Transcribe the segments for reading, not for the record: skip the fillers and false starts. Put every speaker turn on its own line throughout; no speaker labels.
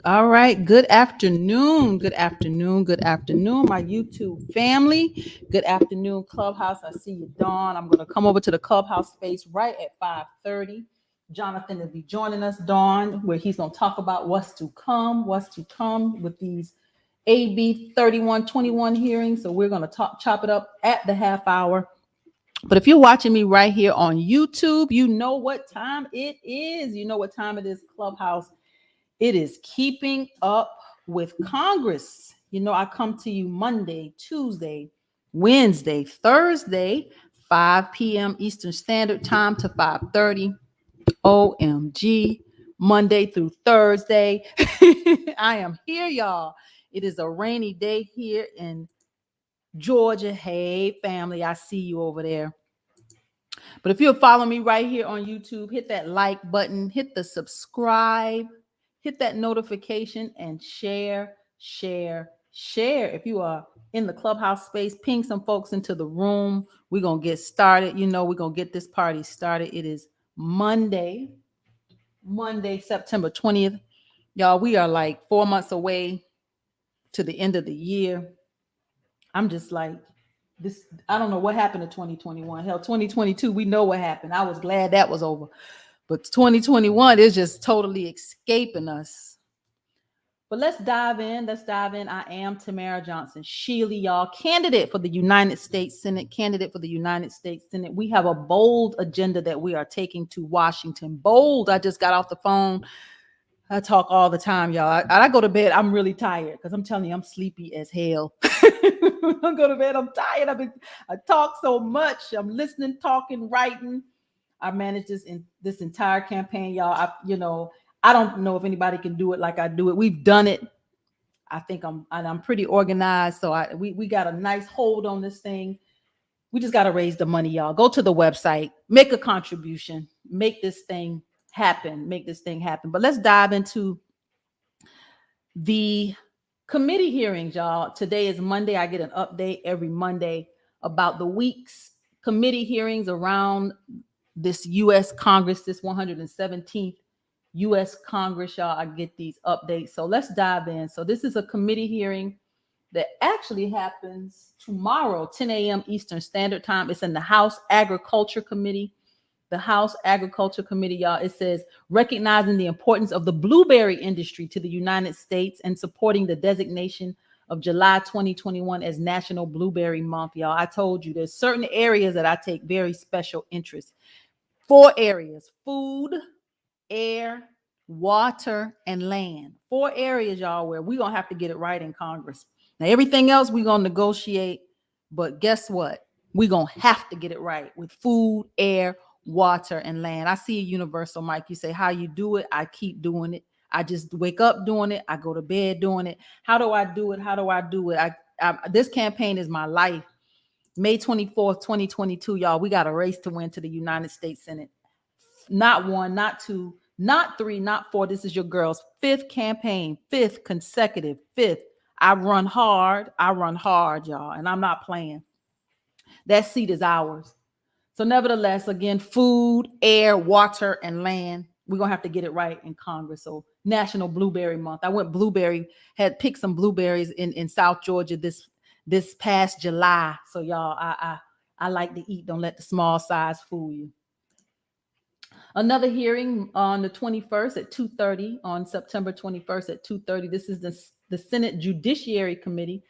All right. Good afternoon. Good afternoon. Good afternoon, my YouTube family. Good afternoon, Clubhouse. I see you, Dawn. I'm going to come over to the Clubhouse space right at 5:30. Jonathan will be joining us, Dawn, where he's going to talk about what's to come with these AB 3121 hearings. So we're going to chop it up at the half hour. But if you're watching me right here on YouTube, you know what time it is. You know what time it is, Clubhouse. It is Keeping Up with Congress. You know, I come to you Monday, Tuesday, Wednesday, Thursday, 5 p.m. Eastern Standard Time to 5:30. OMG, Monday through Thursday. I am here, y'all. It is a rainy day here in Georgia. Hey, family, I see you over there. But if you'll follow me right here on YouTube, hit that like button, hit the subscribe, hit that notification, and share. If you are in the Clubhouse space, ping some folks into the room. We're going to get started. You know, we're going to get this party started. It is Monday, September 20th. Y'all, we are like 4 months away to the end of the year. I'm just like, this, I don't know what happened to 2021. Hell, 2022, we know what happened. I was glad that was over. But 2021 is just totally escaping us. But let's dive in. I am Tamara Johnson Shealey, y'all, candidate for the United States Senate. We have a bold agenda that we are taking to Washington. Bold. I just got off the phone. I talk all the time, y'all. I go to bed. I'm really tired because I'm telling you, I'm sleepy as hell. I go to bed. I'm tired. I talk so much. I'm listening, talking, writing. I managed this entire campaign, y'all. I don't know if anybody can do it like I do it. We've done it. I think I'm pretty organized. So we got a nice hold on this thing. We just got to raise the money, y'all. Go to the website, make a contribution, make this thing happen. But let's dive into the committee hearings, y'all. Today is Monday. I get an update every Monday about the week's committee hearings around this U.S. Congress, this 117th U.S. Congress, y'all. I get these updates. So let's dive in. So this is a committee hearing that actually happens tomorrow, 10 a.m. Eastern Standard Time. It's in the House Agriculture Committee. The House Agriculture Committee, y'all. It says, recognizing the importance of the blueberry industry to the United States and supporting the designation of July 2021 as National Blueberry Month, y'all. I told you there's certain areas that I take very special interest. 4 areas: food, air, water, and land. 4 areas, y'all, where we're going to have to get it right in Congress. Now, everything else we're going to negotiate, but guess what? We're going to have to get it right with food, air, water, and land. I see a universal mic. You say, how you do it? I keep doing it. I just wake up doing it. I go to bed doing it. How do I do it? This campaign is my life. May 24th, 2022, y'all, we got a race to win to the United States Senate. Not 1, not 2, not 3, not 4. This is your girl's 5th campaign, 5th consecutive, 5th. I run hard, y'all, and I'm not playing. That seat is ours. So nevertheless, again, food, air, water, and land. We're going to have to get it right in Congress. So National Blueberry Month. I went had picked some blueberries in South Georgia this past July. So y'all, I like to eat. Don't let the small size fool you. Another hearing on the 21st at 2:30, on September 21st at 2:30. This is the Senate Judiciary Committee.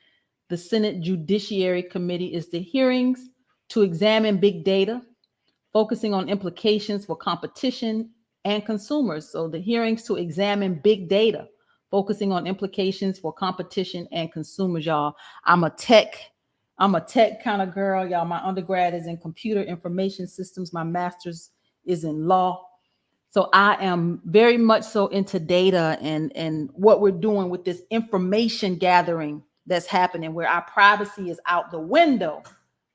The Senate Judiciary Committee is the hearings to examine big data, focusing on implications for competition and consumers. So the hearings to examine big data, focusing on implications for competition and consumers, y'all. I'm a tech kind of girl, y'all. My undergrad is in computer information systems. My master's is in law. So I am very much so into data and what we're doing with this information gathering that's happening, where our privacy is out the window.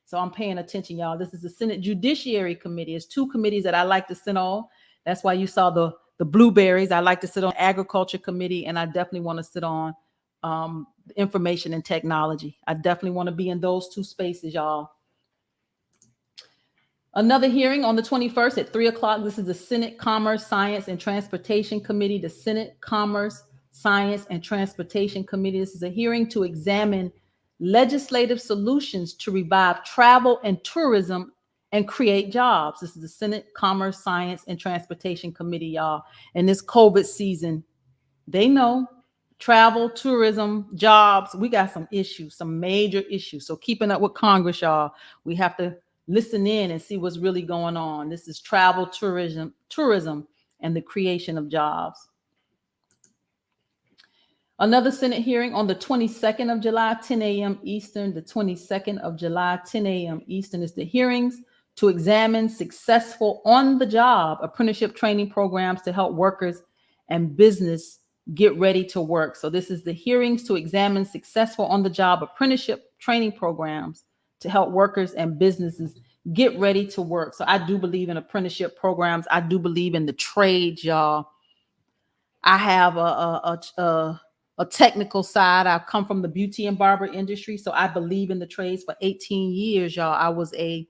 So I'm paying attention, y'all. This is the Senate Judiciary Committee. It's 2 committees that I like to sit on. That's why you saw the blueberries. I like to sit on Agriculture Committee, and I definitely want to sit on Information and Technology. I definitely want to be in those 2 spaces, y'all. Another hearing on the 21st at 3 o'clock. This is the Senate Commerce, Science, and Transportation Committee. The Senate Commerce, Science, and Transportation Committee. This is a hearing to examine legislative solutions to revive travel and tourism and create jobs. This is the Senate Commerce, Science, and Transportation Committee, y'all. And this COVID season, they know travel, tourism, jobs, we got some issues, some major issues. So keeping up with Congress, y'all, we have to listen in and see what's really going on. This is travel, tourism, and the creation of jobs. Another Senate hearing on the 22nd of July, 10 a.m. Eastern. The 22nd of July, 10 a.m. Eastern is the hearings to examine successful on-the-job apprenticeship training programs to help workers and business get ready to work. So this is the hearings to examine successful on-the-job apprenticeship training programs to help workers and businesses get ready to work. So I do believe in apprenticeship programs. I do believe in the trades, y'all. I have a technical side. I've come from the beauty and barber industry, so I believe in the trades. For 18 years, y'all, I was a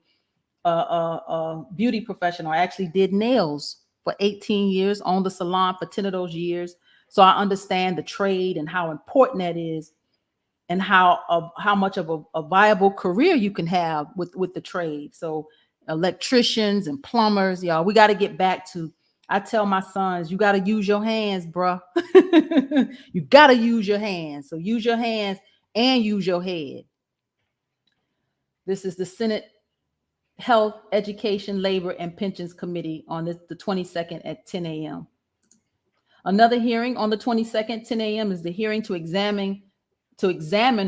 beauty professional. I actually did nails for 18 years, owned the salon for 10 of those years. So I understand the trade and how important that is, and how much of a viable career you can have with the trade. So electricians and plumbers, y'all, we got to get back to, I tell my sons, you got to use your hands, bruh. You got to use your hands. So use your hands and use your head. This is the Senate Health, Education, Labor, and Pensions Committee on the 22nd at 10 a.m. Another hearing on the 22nd, 10 a.m. is the hearing to examine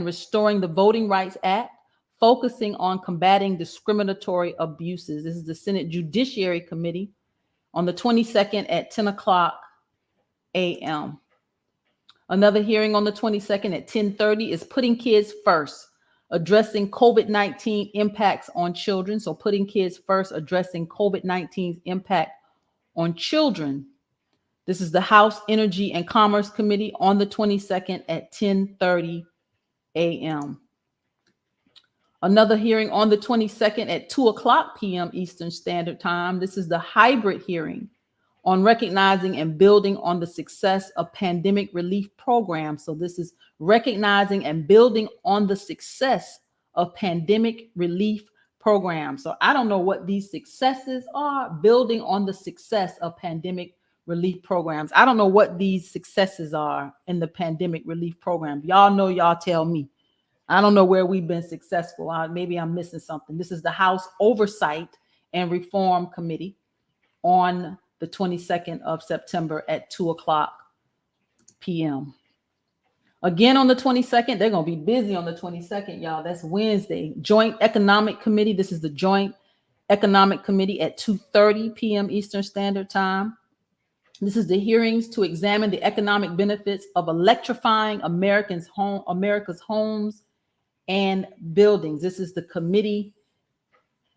Restoring the Voting Rights Act, focusing on combating discriminatory abuses. This is the Senate Judiciary Committee on the 22nd at 10 o'clock a.m. Another hearing on the 22nd at 10:30 is Putting Kids First, addressing COVID-19 impacts on children. So Putting Kids First, addressing COVID-19's impact on children. This is the House Energy and Commerce Committee on the 22nd at 10:30 a.m. Another hearing on the 22nd at 2 o'clock p.m. Eastern Standard Time. This is the hybrid hearing on recognizing and building on the success of pandemic relief programs. So this is recognizing and building on the success of pandemic relief programs. So I don't know what these successes are. Building on the success of pandemic relief programs. I don't know what these successes are in the pandemic relief program. Y'all know, y'all tell me. I don't know where we've been successful. Maybe I'm missing something. This is the House Oversight and Reform Committee on the 22nd of September at 2 o'clock p.m. Again on the 22nd, they're going to be busy on the 22nd, y'all. That's Wednesday. Joint Economic Committee. This is the Joint Economic Committee at 2:30 p.m. Eastern Standard Time. This is the hearings to examine the economic benefits of electrifying America's homes and buildings. This is the committee,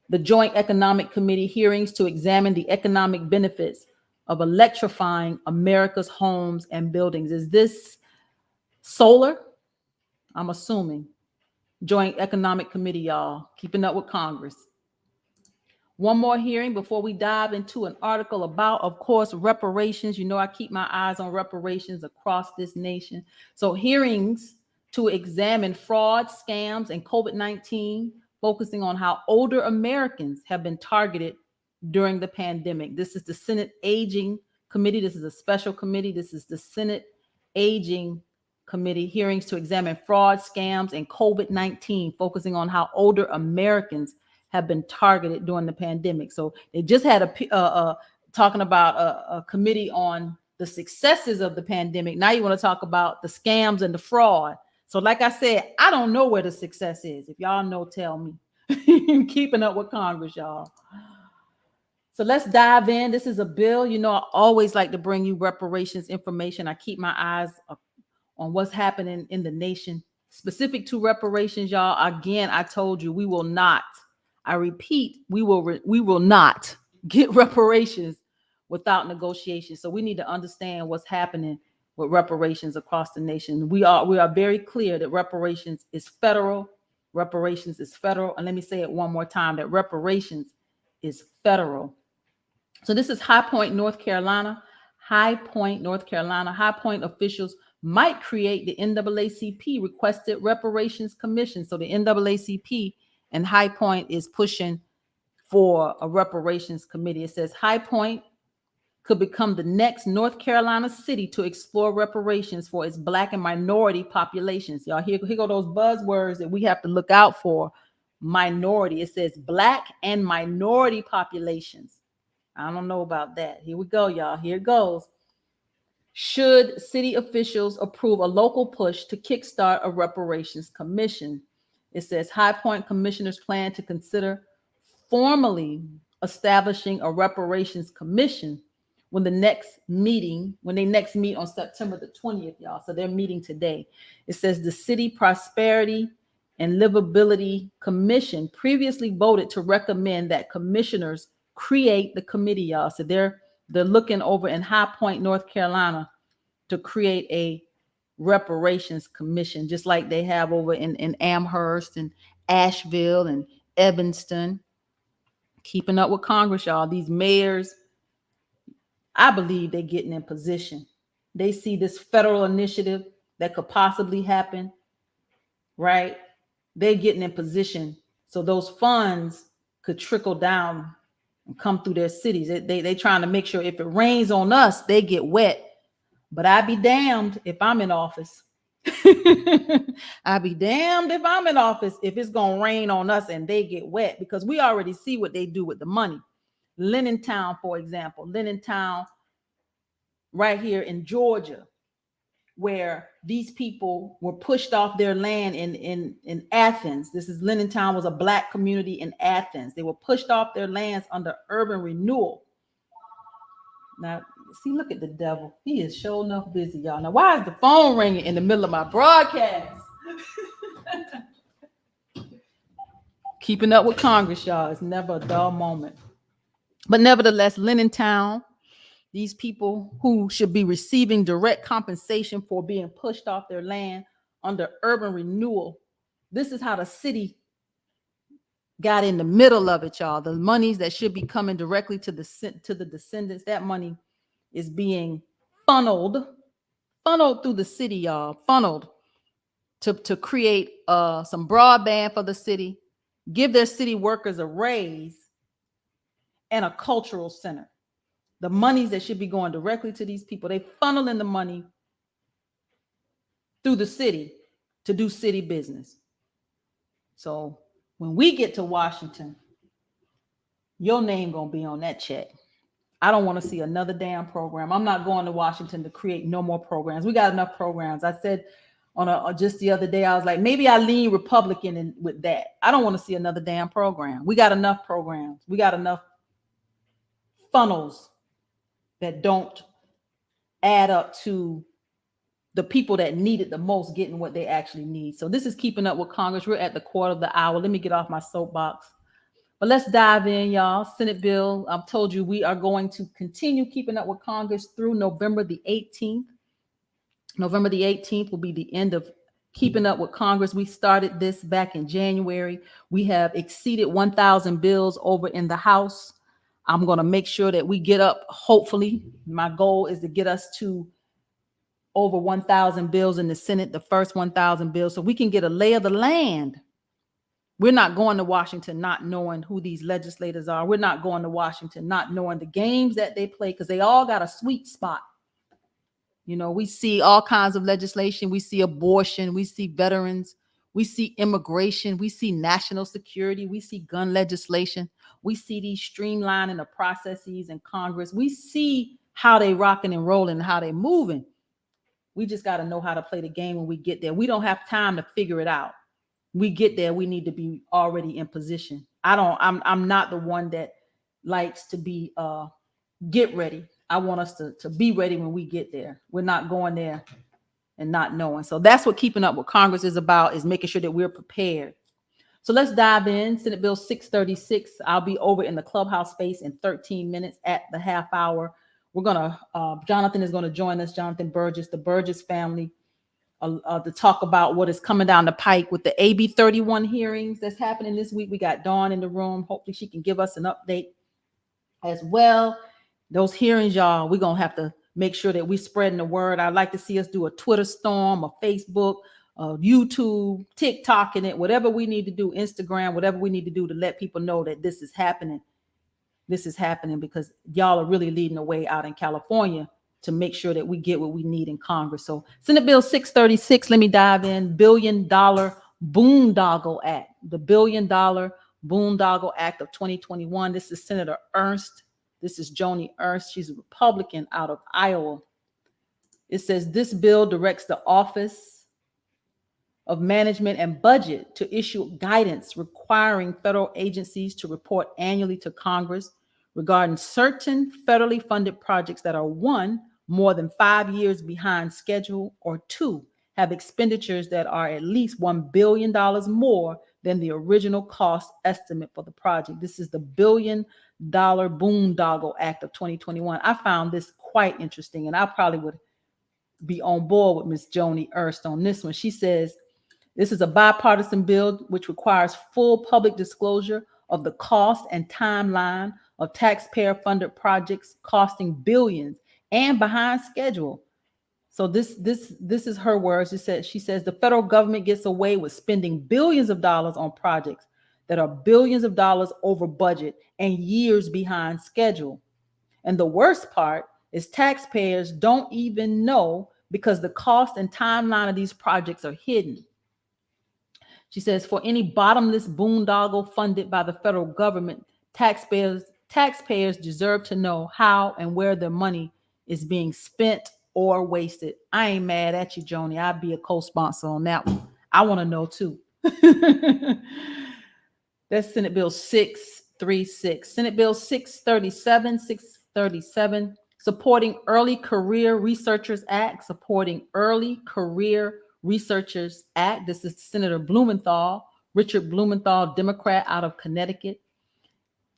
the Joint Economic Committee hearings to examine the economic benefits of electrifying America's homes and buildings. Is this solar? I'm assuming. Joint Economic Committee, y'all. Keeping Up with Congress. One more hearing before we dive into an article about, of course, reparations. You know, I keep my eyes on reparations across this nation. So hearings to examine fraud, scams, and COVID-19, focusing on how older Americans have been targeted during the pandemic. This is the Senate Aging Committee. This is a special committee. This is the Senate Aging Committee hearings to examine fraud, scams, and COVID-19, focusing on how older Americans have been targeted during the pandemic. So they just had talking about a committee on the successes of the pandemic. Now you want to talk about the scams and the fraud. So like I said, I don't know where the success is. If y'all know, tell me. Keeping Up with Congress, y'all. So let's dive in. This is a bill. You know, I always like to bring you reparations information. I keep my eyes on what's happening in the nation. Specific to reparations, y'all, again, I told you we will not, I repeat, we will not get reparations without negotiation. So we need to understand what's happening with reparations across the nation. We are very clear that reparations is federal. Reparations is federal. And let me say it one more time, that reparations is federal. So this is High Point, North Carolina. High Point, North Carolina. High Point officials might create the NAACP requested reparations commission. So the NAACP and High Point is pushing for a reparations committee. It says High Point could become the next North Carolina city to explore reparations for its Black and minority populations. Y'all, here go those buzzwords that we have to look out for. Minority. It says Black and minority populations. I don't know about that. Here we go, y'all. Here it goes. Should city officials approve a local push to kickstart a reparations commission? It says High Point commissioners plan to consider formally establishing a reparations commission when they next meet on September the 20th, y'all. So they're meeting today. It says the City Prosperity and Livability Commission previously voted to recommend that commissioners create the committee, y'all. So they're looking over in High Point, North Carolina, to create a reparations commission, just like they have over in Amherst and Asheville and Evanston. Keeping up with Congress, y'all. These mayors, I believe they're getting in position. They see this federal initiative that could possibly happen, right? They're getting in position so those funds could trickle down and come through their cities. They trying to make sure if it rains on us, they get wet. But I'd be damned if I'm in office. I'd be damned if I'm in office if it's going to rain on us and they get wet, because we already see what they do with the money. Town, for example, Town right here in Georgia, where these people were pushed off their land in Athens. This is Town was a Black community in Athens. They were pushed off their lands under urban renewal. Now, see, look at the devil. He is sure enough busy, y'all. Now, why is the phone ringing in the middle of my broadcast? Keeping up with Congress, y'all. It's never a dull moment. But nevertheless, Town, these people who should be receiving direct compensation for being pushed off their land under urban renewal. This is how the city got in the middle of it, y'all. The monies that should be coming directly to the descendants, that money is being funneled through the city, y'all. Funneled to create some broadband for the city, give their city workers a raise, and a cultural center. The monies that should be going directly to these people, they funnel in the money through the city to do city business. So when we get to Washington, your name gonna be on that check. I don't want to see another damn program. I'm not going to Washington to create no more programs. We got enough programs. I said just the other day, I was like, maybe I lean Republican with that. I don't want to see another damn program. We got enough programs. We got enough funnels that don't add up to the people that need it the most getting what they actually need. So this is Keeping Up with Congress. We're at the quarter of the hour. Let me get off my soapbox. But let's dive in, y'all. Senate bill. I've told you we are going to continue keeping up with Congress through November the 18th. November the 18th will be the end of Keeping Up with Congress. We started this back in January. We have exceeded 1,000 bills over in the House. I'm going to make sure that we get up. Hopefully, my goal is to get us to over 1,000 bills in the Senate, the first 1,000 bills, so we can get a lay of the land. We're not going to Washington not knowing who these legislators are. We're not going to Washington not knowing the games that they play, because they all got a sweet spot. You know, we see all kinds of legislation. We see abortion. We see veterans. We see immigration. We see national security. We see gun legislation. We see these streamlining the processes in Congress. We see how they rocking and rolling and how they moving. We just got to know how to play the game when we get there. We don't have time to figure it out. We get there, we need to be already in position. I'm not the one that likes to be get ready. I want us to be ready when we get there. We're not going there and not knowing. So that's what Keeping Up with Congress is about, is making sure that we're prepared. So let's dive in. Senate Bill 636. I'll be over in the clubhouse space in 13 minutes at the half hour. We're gonna Jonathan is going to join us, Jonathan Burgess, the Burgess family, to talk about what is coming down the pike with the AB 31 hearings that's happening this week. We got Dawn in the room. Hopefully she can give us an update as well. Those hearings, y'all, we're going to have to make sure that we're spreading the word. I'd like to see us do a Twitter storm, a Facebook, YouTube, TikTok in it, whatever we need to do, Instagram, whatever we need to do to let people know that this is happening. This is happening because y'all are really leading the way out in California to make sure that we get what we need in Congress. So Senate Bill 636, let me dive in. $1 billion Boondoggle Act, the $1 billion Boondoggle Act of 2021. This is Senator Ernst. This is Joni Ernst. She's a Republican out of Iowa. It says this bill directs the Office of Management and Budget to issue guidance requiring federal agencies to report annually to Congress regarding certain federally funded projects that are, one, more than 5 years behind schedule, or two, have expenditures that are at least $1 billion more than the original cost estimate for the project. This is the $1 billion Boondoggle Act of 2021. I found this quite interesting, and I probably would be on board with Ms. Joni Ernst on this one. She says, this is a bipartisan bill which requires full public disclosure of the cost and timeline of taxpayer-funded projects costing billions and behind schedule. So this is her words. She says the federal government gets away with spending billions of dollars on projects that are billions of dollars over budget and years behind schedule. And the worst part is taxpayers don't even know because the cost and timeline of these projects are hidden. She says, for any bottomless boondoggle funded by the federal government, taxpayers deserve to know how and where their money is being spent or wasted. I ain't mad at you, Joni. I'd be a co-sponsor on that one. I want to know too. That's Senate Bill 636. Senate Bill 637, Supporting Early Career Researchers Act, Supporting Early Career Researchers Act. This is Senator Blumenthal, Richard Blumenthal, Democrat out of Connecticut.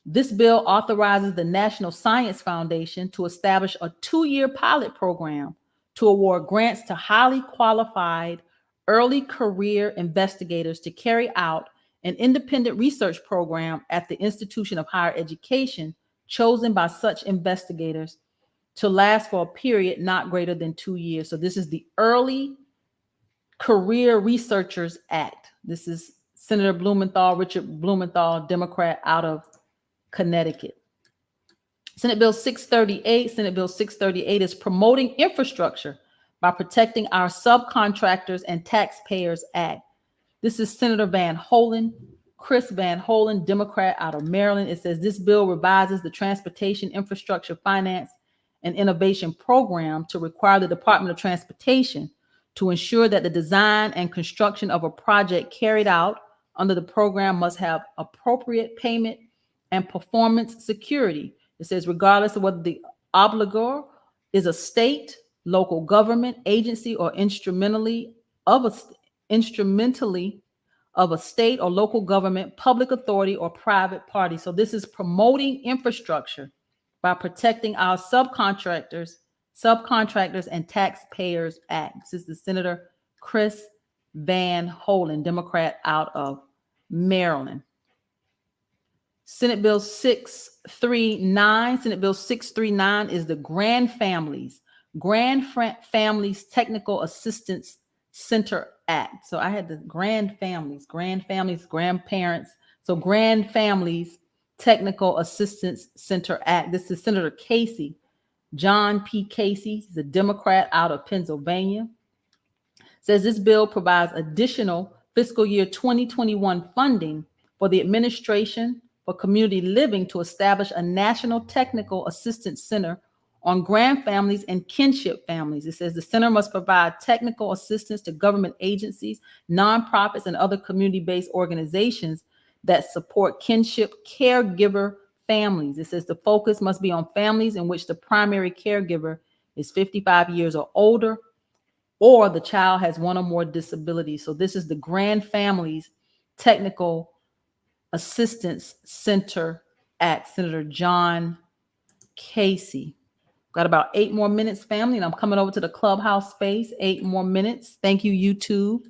This bill authorizes the National Science Foundation to establish a 2-year pilot program to award grants to highly qualified early career investigators to carry out an independent research program at the institution of higher education chosen by such investigators to last for a period not greater than 2 years. So this is the Early Career Researchers Act. This is Senator Blumenthal, Richard Blumenthal, Democrat out of Connecticut. Senate Bill 638 is Promoting Infrastructure by Protecting Our Subcontractors and Taxpayers Act. This is Senator Chris Van Hollen, Democrat out of Maryland. It says this bill revises the Transportation Infrastructure Finance and Innovation Program to require the Department of Transportation to ensure that the design and construction of a project carried out under the program must have appropriate payment and performance security. It says regardless of whether the obligor is a state, local government, agency, or instrumentally of a state or local government, public authority, or private party. So this is Promoting Infrastructure by Protecting Our Subcontractors and Taxpayers Act. This is the Senator Chris Van Hollen, Democrat out of Maryland. Senate Bill 639 is the Grand Families Technical Assistance Center Act. So I had the Grand Families, grandparents. So Grand Families Technical Assistance Center Act. This is Senator Casey, John P. Casey. He's a Democrat out of Pennsylvania. Says this bill provides additional fiscal year 2021 funding for the Administration for Community Living to establish a National Technical Assistance Center on grand families and kinship families. It says the center must provide technical assistance to government agencies, nonprofits, and other community-based organizations that support kinship caregiver families. It says the focus must be on families in which the primary caregiver is 55 years or older, or the child has one or more disabilities. So this is the Grand Families Technical Assistance Center Act, Senator John Casey. Got about 8 more minutes, family, and I'm coming over to the clubhouse space. 8 more minutes. Thank you, YouTube.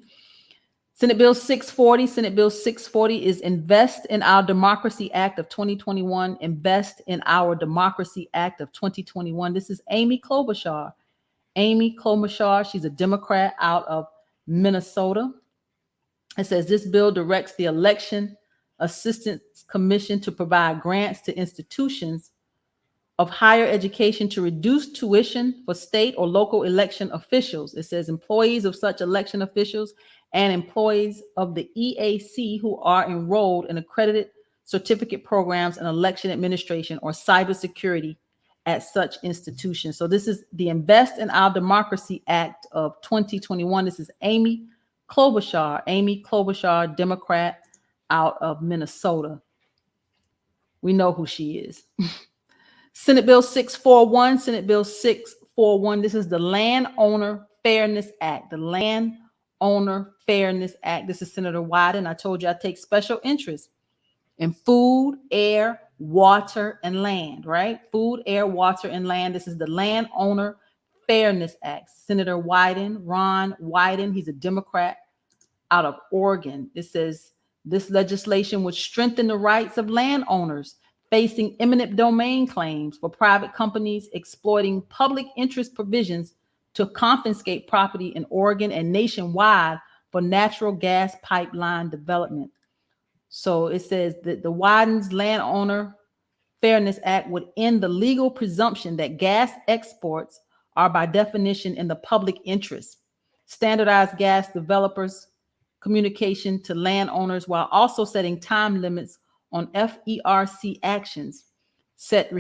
Senate Bill 640. Senate Bill 640 is Invest in Our Democracy Act of 2021. Invest in Our Democracy Act of 2021. This is Amy Klobuchar. Amy Klobuchar, she's a Democrat out of Minnesota. It says this bill directs the Election Assistance Commission to provide grants to institutions of higher education to reduce tuition for state or local election officials. It says employees of such election officials and employees of the EAC who are enrolled in accredited certificate programs in election administration or cybersecurity at such institutions. So this is the Invest in Our Democracy Act of 2021. This is Amy Klobuchar, Democrat out of Minnesota. We know who she is. Senate Bill 641. Senate Bill 641. This is the Landowner Fairness Act. The Landowner Fairness Act. This is Senator Wyden. I told you I take special interest in food, air, water, and land, right? Food, air, water, and land. This is the Landowner Fairness Act. Senator Wyden, Ron Wyden, he's a Democrat out of Oregon. It says this legislation would strengthen the rights of landowners facing eminent domain claims for private companies exploiting public interest provisions to confiscate property in Oregon and nationwide for natural gas pipeline development. So it says that the Wyden's Landowner Fairness Act would end the legal presumption that gas exports are by definition in the public interest, standardize gas developers' communication to landowners while also setting time limits on FERC actions, set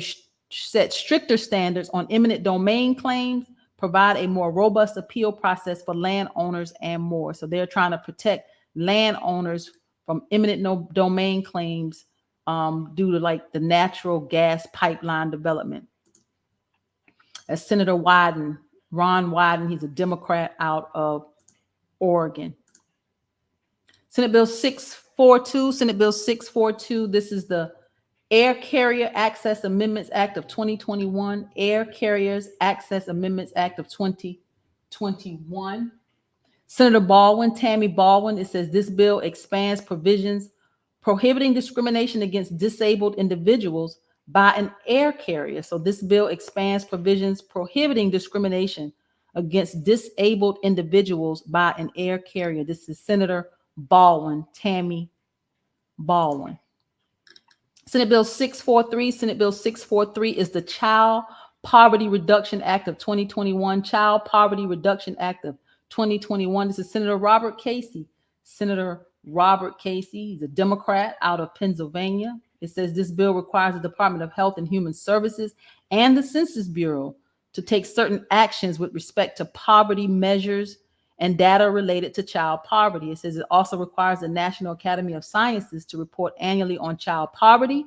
stricter standards on eminent domain claims, provide a more robust appeal process for landowners, and more. So they're trying to protect landowners from eminent domain claims due to like the natural gas pipeline development. As Senator Wyden, Ron Wyden, he's a Democrat out of Oregon. Senate Bill 642. Senate Bill 642. This is the Air Carrier Access Amendments Act of 2021. Air Carriers Access Amendments Act of 2021. Senator Baldwin, Tammy Baldwin, it says this bill expands provisions prohibiting discrimination against disabled individuals by an air carrier. So this bill expands provisions prohibiting discrimination against disabled individuals by an air carrier. This is Senator Baldwin, Tammy Baldwin. Senate Bill 643. Senate Bill 643 is the Child Poverty Reduction Act of 2021. Child Poverty Reduction Act of 2021. This is Senator Robert Casey. Senator Robert Casey, he's a Democrat out of Pennsylvania. It says this bill requires the Department of Health and Human Services and the Census Bureau to take certain actions with respect to poverty measures and data related to child poverty. It says it also requires the National Academy of Sciences to report annually on child poverty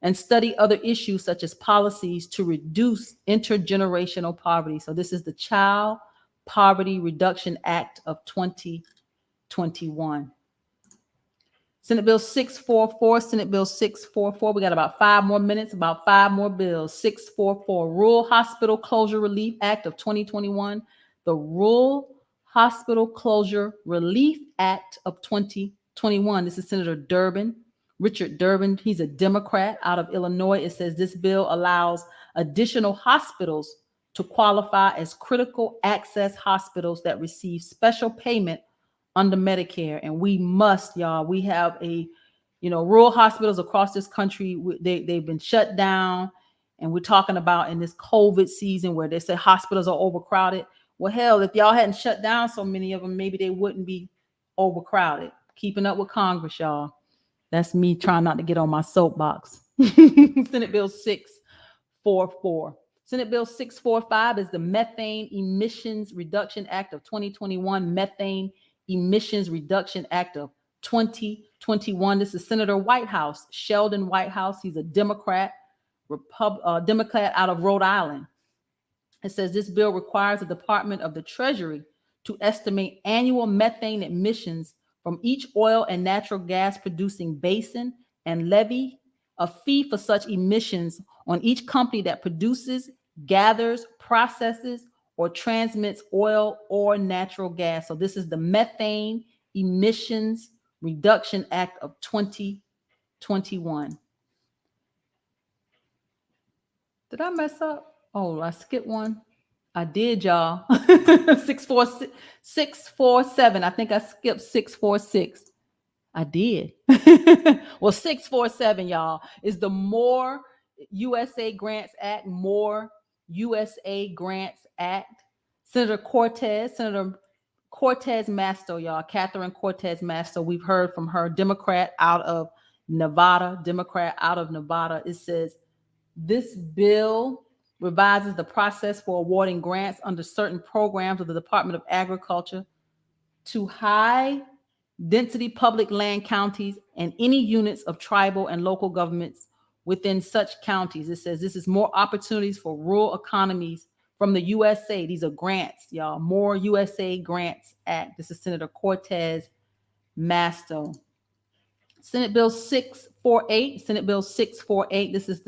and study other issues such as policies to reduce intergenerational poverty. So this is the Child Poverty Reduction Act of 2021. Senate Bill 644. Senate Bill 644. We got about 5 more minutes, about 5 more bills. 644, Rural Hospital Closure Relief Act of 2021. The Rural Hospital Closure Relief Act of 2021. This is Senator Durbin, Richard Durbin. He's a Democrat out of Illinois. It says this bill allows additional hospitals to qualify as critical access hospitals that receive special payment under Medicare. And we must, y'all, we have rural hospitals across this country. They've been shut down. And we're talking about in this COVID season where they say hospitals are overcrowded. Well, hell, if y'all hadn't shut down so many of them, maybe they wouldn't be overcrowded. Keeping up with Congress, y'all. That's me trying not to get on my soapbox. Senate Bill 644. Senate Bill 645 is the Methane Emissions Reduction Act of 2021. Methane Emissions Reduction Act of 2021. This is Senator Whitehouse, Sheldon Whitehouse. He's a Democrat, Democrat out of Rhode Island. It says this bill requires the Department of the Treasury to estimate annual methane emissions from each oil and natural gas producing basin and levy a fee for such emissions on each company that produces, gathers, processes, or transmits oil or natural gas. So this is the Methane Emissions Reduction Act of 2021. Did I mess up? Oh, I skipped one. I did, y'all. 647. I think I skipped 646. I did. Well, 647, y'all, is the More USA Grants Act. More USA Grants Act. Senator Cortez Masto, y'all. Catherine Cortez Masto. We've heard from her. Democrat out of Nevada. It says this bill revises the process for awarding grants under certain programs of the Department of Agriculture to high density public land counties and any units of tribal and local governments within such counties. It says this is more opportunities for rural economies from the USA. These are grants, y'all. More USA Grants Act. This is Senator Cortez Masto. Senate Bill 648. This is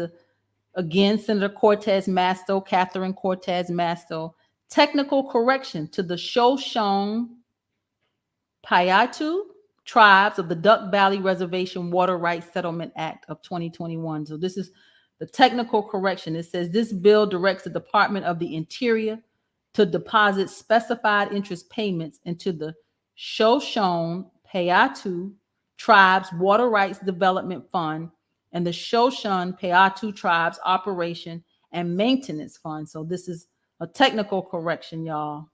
again, Senator Cortez Masto, Catherine Cortez Masto. Technical correction to the Shoshone Paiute tribes of the Duck Valley Reservation Water Rights Settlement Act of 2021. So this is the technical correction. It says this bill directs the Department of the Interior to deposit specified interest payments into the Shoshone Paiute Tribes Water Rights Development Fund and the Shoshone Paiute Tribes Operation and Maintenance Fund. So this is a technical correction, y'all,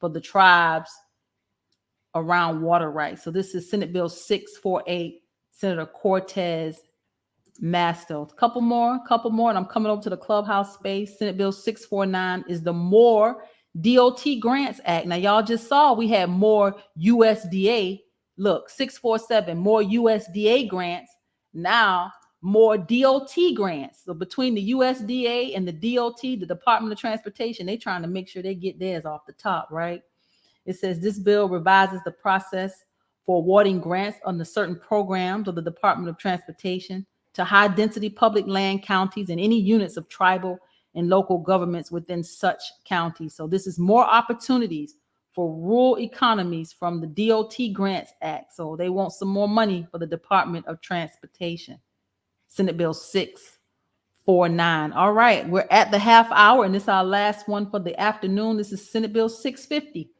for the tribes around water rights. So this is Senate Bill 648, Senator Cortez Masto. Couple more, and I'm coming over to the clubhouse space. Senate Bill 649 is the More DOT Grants Act. Now, y'all just saw we had more USDA. Look, 647, more USDA grants. Now, more DOT grants. So between the USDA and the DOT, the Department of Transportation, they're trying to make sure they get theirs off the top, right? It says this bill revises the process for awarding grants under certain programs of the Department of Transportation to high density public land counties and any units of tribal and local governments within such counties. So this is more opportunities for rural economies from the DOT Grants Act. So they want some more money for the Department of Transportation. Senate Bill 649. All right, we're at the half hour, and this is our last one for the afternoon. This is Senate Bill 650.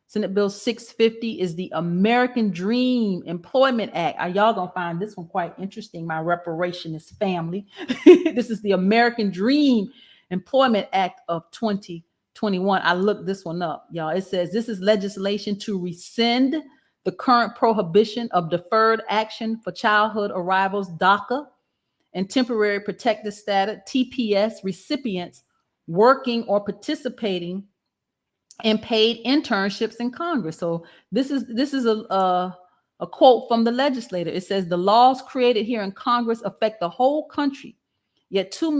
Senate Bill 650 is the American Dream Employment Act. Y'all gonna find this one quite interesting, my reparationist family. This is the American Dream Employment Act of 2021. I looked this one up, y'all. It says this is legislation to rescind the current prohibition of deferred action for childhood arrivals, DACA, and temporary protected status, TPS, recipients working or participating in paid internships in Congress. So this is a quote from the legislator. It says the laws created here in Congress affect the whole country. Yet for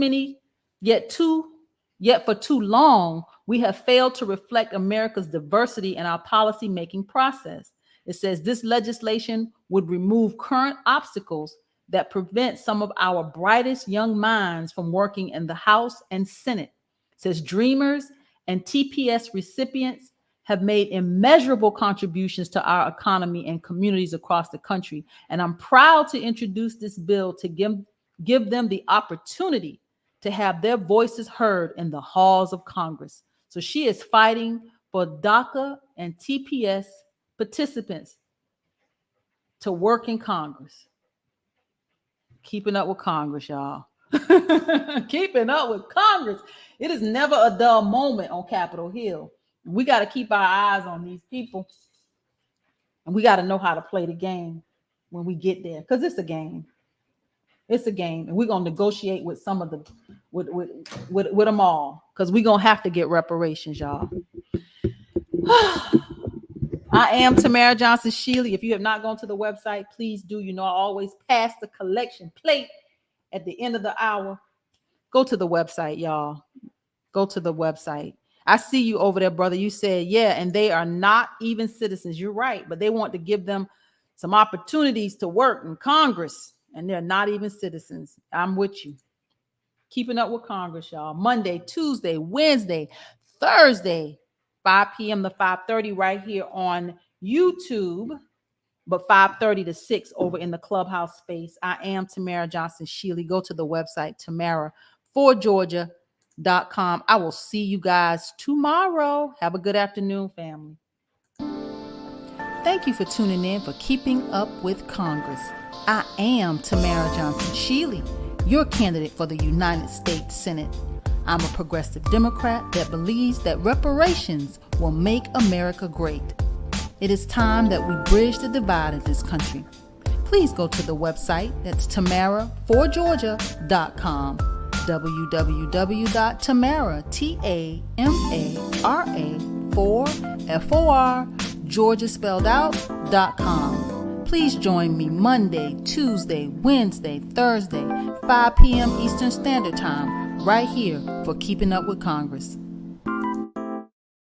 too long, we have failed to reflect America's diversity in our policy making process. It says this legislation would remove current obstacles that prevent some of our brightest young minds from working in the House and Senate. It says dreamers and TPS recipients have made immeasurable contributions to our economy and communities across the country. And I'm proud to introduce this bill to give them the opportunity to have their voices heard in the halls of Congress. So she is fighting for DACA and TPS participants to work in Congress. Keeping up with Congress, y'all. Keeping up with Congress. It is never a dull moment on Capitol Hill. We got to keep our eyes on these people, and we got to know how to play the game when we get there, because it's a game. It's a game, and we're gonna negotiate with some of with them all, because we're gonna have to get reparations, y'all. I am Tamara Johnson Shealey. If you have not gone to the website, please do. You know, I always pass the collection plate at the end of the hour. Go to the website, y'all. Go to the website. I see you over there, brother. You said, yeah, and they are not even citizens. You're right, but they want to give them some opportunities to work in Congress, and they're not even citizens. I'm with you. Keeping Up with Congress, y'all. Monday, Tuesday, Wednesday, Thursday, 5 p.m. to 5:30 right here on YouTube. but 5:30 to 6 over in the clubhouse space. I am Tamara Johnson Shealey. Go to the website tamara4georgia.com. I will see you guys tomorrow. Have a good afternoon, family. Thank you for tuning in for Keeping Up with Congress. I am Tamara Johnson Shealey, your candidate for the United States Senate. I'm a progressive Democrat that believes that reparations will make America great. It is time that we bridge the divide in this country. Please go to the website. That's tamara4georgia.com. www.tamara, Tamara4, Georgia spelled out.com. Please join me Monday, Tuesday, Wednesday, Thursday, 5 p.m. Eastern Standard Time, right here for Keeping Up with Congress.